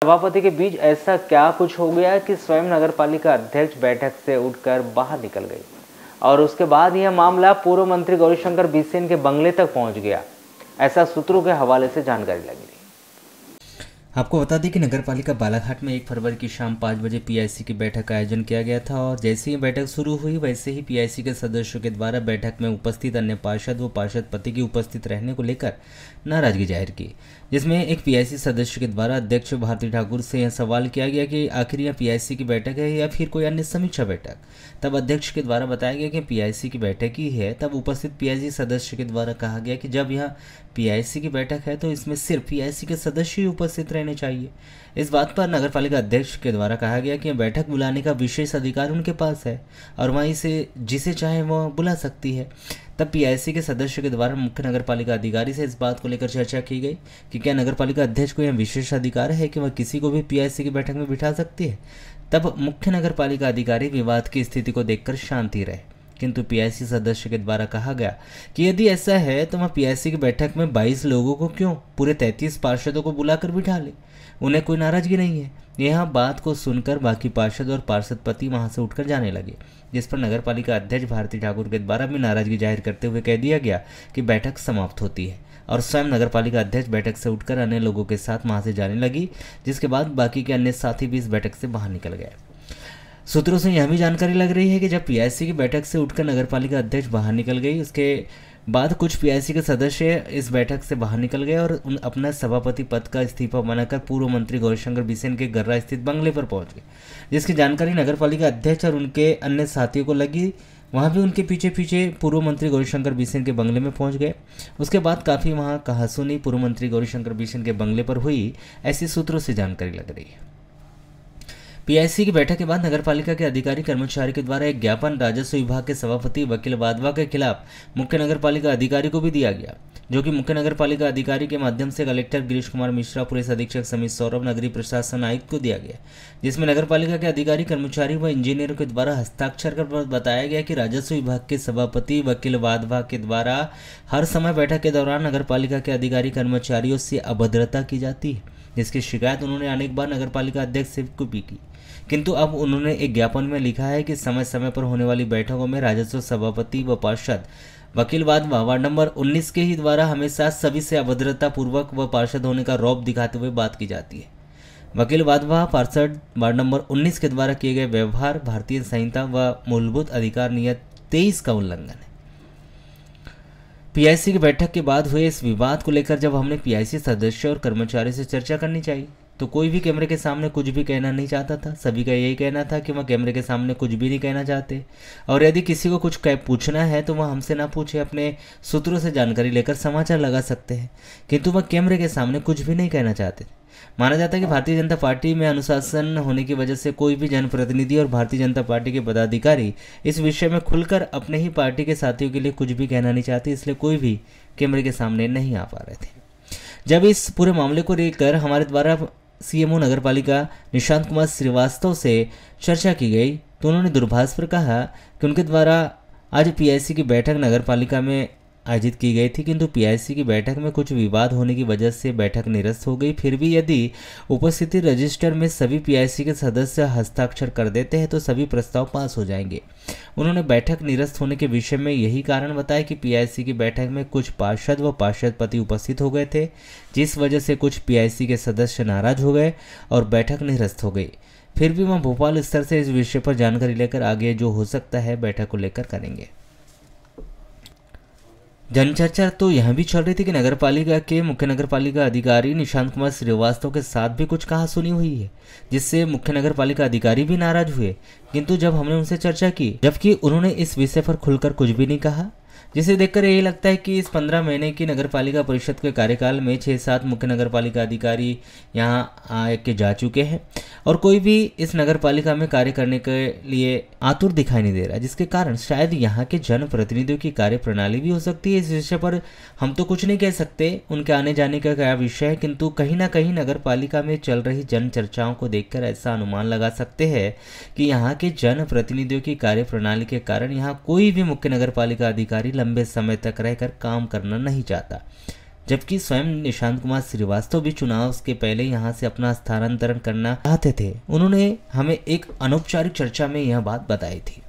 सभापति के बीच ऐसा क्या कुछ हो गया कि स्वयं नगरपालिका अध्यक्ष बैठक से उठकर बाहर निकल गई और उसके बाद यह मामला पूर्व मंत्री गौरीशंकर बिसेन के बंगले तक पहुंच गया। ऐसा सूत्रों के हवाले से जानकारी लगी। आपको बता दें कि नगरपालिका बालाघाट में 1 फरवरी की शाम 5 बजे पीआईसी की बैठक का आयोजन किया गया था और जैसे ही बैठक शुरू हुई वैसे ही पीआईसी के सदस्यों के द्वारा बैठक में उपस्थित अन्य पार्षद व पार्षद पति की उपस्थित रहने को लेकर नाराजगी जाहिर की, जिसमें एक पीआईसी सदस्य के द्वारा अध्यक्ष भारती ठाकुर से यह सवाल किया गया कि आखिर यह पीआईसी की बैठक है या फिर कोई अन्य समीक्षा बैठक। तब अध्यक्ष के द्वारा बताया गया कि पीआईसी की बैठक ही है। तब उपस्थित पीआईसी सदस्य के द्वारा कहा गया कि जब यह पीआईसी की बैठक है तो इसमें सिर्फ पीआईसी के सदस्य ही उपस्थित रहने चाहिए। इस बात पर नगरपालिका अध्यक्ष के द्वारा कहा गया कि बैठक बुलाने का विशेष अधिकार उनके पास है और वहीं से जिसे चाहे वह बुला सकती है। तब पीआईसी के सदस्य के द्वारा मुख्य नगरपालिका अधिकारी से इस बात को लेकर चर्चा की गई कि क्या नगरपालिका अध्यक्ष को यह विशेष अधिकार है कि वह किसी को भी पीआईसी की बैठक में बिठा सकती है। तब मुख्य नगरपालिका अधिकारी विवाद की स्थिति को देखकर शांति रहे, किंतु पीआईसी सदस्य के द्वारा कहा गया कि यदि ऐसा है तो वह पीआईसी की बैठक में 22 लोगों को क्यों पूरे 33 पार्षदों को बुलाकर बिठा ले, उन्हें कोई नाराजगी नहीं है। यह बात को सुनकर बाकी पार्षद और पार्षद पति वहां से उठकर जाने लगे, जिस पर नगरपालिका अध्यक्ष भारती ठाकुर के द्वारा भी नाराजगी जाहिर करते हुए कह दिया गया कि बैठक समाप्त होती है और स्वयं नगरपालिका अध्यक्ष बैठक से उठकर अन्य लोगों के साथ वहां से जाने लगी, जिसके बाद बाकी के अन्य साथी भी इस बैठक से बाहर निकल गए। सूत्रों से यह भी जानकारी लग रही है कि जब पीआईसी की बैठक से उठकर नगरपालिका अध्यक्ष बाहर निकल गई, उसके बाद कुछ पीआईसी के सदस्य इस बैठक से बाहर निकल गए और अपना सभापति पद का इस्तीफा बनाकर पूर्व मंत्री गौरीशंकर बिसेन के गर्रा स्थित बंगले पर पहुंच गए, जिसकी जानकारी नगरपालिका अध्यक्ष और उनके अन्य साथियों को लगी। वहां भी उनके पीछे पीछे पूर्व मंत्री गौरीशंकर बिसेन के बंगले में पहुंच गए। उसके बाद काफ़ी वहां कहासुनी पूर्व मंत्री गौरीशंकर बिसेन के बंगले पर हुई, ऐसी सूत्रों से जानकारी लग रही है। पीआईसी की बैठक के बाद नगरपालिका के अधिकारी कर्मचारी के द्वारा एक ज्ञापन राजस्व विभाग के सभापति वकील वाधवा के खिलाफ मुख्य नगरपालिका अधिकारी को भी दिया गया, जो कि मुख्य नगरपालिका अधिकारी के माध्यम से कलेक्टर गिरीश कुमार मिश्रा, पुलिस अधीक्षक समित सौरभ, नगरीय प्रशासन आयुक्त को दिया गया, जिसमें नगरपालिका के अधिकारी कर्मचारी व इंजीनियरों के द्वारा हस्ताक्षर कर बताया गया कि राजस्व विभाग के सभापति वकील वाधवा के द्वारा हर समय बैठक के दौरान नगरपालिका के अधिकारी कर्मचारियों से अभद्रता की जाती है, जिसकी शिकायत उन्होंने अनेक बार नगरपालिका अध्यक्ष से भी की, किंतु अब उन्होंने एक ज्ञापन में लिखा है कि समय समय पर होने वाली बैठकों में राजस्व सभापति व पार्षद वकील वाधवा वार्ड नंबर 19 के ही द्वारा हमेशा सभी से अभद्रता पूर्वक व पार्षद होने का रौब दिखाते हुए बात की जाती है। वकील वाधवा पार्षद वार्ड नंबर 19 के द्वारा किए गए व्यवहार भारतीय संहिता व मूलभूत अधिकार नियत 23 का उल्लंघन है। पीआईसी की बैठक के बाद हुए इस विवाद को लेकर जब हमने पीआईसी सदस्य और कर्मचारी से चर्चा करनी चाहिए तो कोई भी कैमरे के सामने कुछ भी कहना नहीं चाहता था। सभी का यही कहना था कि वह कैमरे के सामने कुछ भी नहीं कहना चाहते और यदि किसी को कुछ पूछना है तो वह हमसे ना पूछे, अपने सूत्रों से जानकारी लेकर समाचार लगा सकते हैं, किंतु वह कैमरे के सामने कुछ भी नहीं कहना चाहते। माना जाता है कि भारतीय जनता पार्टी में अनुशासन होने की वजह से कोई भी जनप्रतिनिधि और भारतीय जनता पार्टी के पदाधिकारी इस विषय में खुलकर अपने ही पार्टी के साथियों के लिए कुछ भी कहना नहीं चाहते, इसलिए कोई भी कैमरे के सामने नहीं आ पा रहे थे। जब इस पूरे मामले को लेकर हमारे द्वारा सीएमओ नगरपालिका निशांत कुमार श्रीवास्तव से चर्चा की गई तो उन्होंने दूरभाष पर कहा कि उनके द्वारा आज पीआईसी की बैठक नगरपालिका में आयोजित की गई थी, किंतु पीआईसी की बैठक में कुछ विवाद होने की वजह से बैठक निरस्त हो गई। फिर भी यदि उपस्थिति रजिस्टर में सभी पीआईसी के सदस्य हस्ताक्षर कर देते हैं तो सभी प्रस्ताव पास हो जाएंगे। उन्होंने बैठक निरस्त होने के विषय में यही कारण बताया कि पीआईसी की बैठक में कुछ पार्षद व पार्षद पति उपस्थित हो गए थे, जिस वजह से कुछ पीआईसी के सदस्य नाराज हो गए और बैठक निरस्त हो गई। फिर भी वह भोपाल स्तर से इस विषय पर जानकारी लेकर आगे जो हो सकता है बैठक को लेकर करेंगे। जनचर्चा तो यह भी चल रही थी कि नगरपालिका के मुख्य नगरपालिका अधिकारी निशांत कुमार श्रीवास्तव के साथ भी कुछ कहासुनी हुई है, जिससे मुख्य नगरपालिका अधिकारी भी नाराज हुए, किंतु जब हमने उनसे चर्चा की जबकि उन्होंने इस विषय पर खुलकर कुछ भी नहीं कहा, जिसे देखकर यही लगता है कि इस 15 महीने की नगरपालिका परिषद के कार्यकाल में 6-7 मुख्य नगरपालिका अधिकारी यहां आके जा चुके हैं और कोई भी इस नगरपालिका में कार्य करने के लिए आतुर दिखाई नहीं दे रहा, जिसके कारण शायद यहाँ के जनप्रतिनिधियों की कार्य प्रणाली भी हो सकती है। इस विषय पर हम तो कुछ नहीं कह सकते उनके आने जाने का क्या विषय है, किंतु कहीं ना कहीं नगरपालिका में चल रही जन चर्चाओं को देखकर ऐसा अनुमान लगा सकते हैं कि यहाँ के जनप्रतिनिधियों की कार्य प्रणाली के कारण यहाँ कोई भी मुख्य नगरपालिका अधिकारी लंबे समय तक रहकर काम करना नहीं चाहता। जबकि स्वयं निशांत कुमार श्रीवास्तव भी चुनाव के पहले यहां से अपना स्थानांतरण करना चाहते थे। उन्होंने हमें एक अनौपचारिक चर्चा में यह बात बताई थी।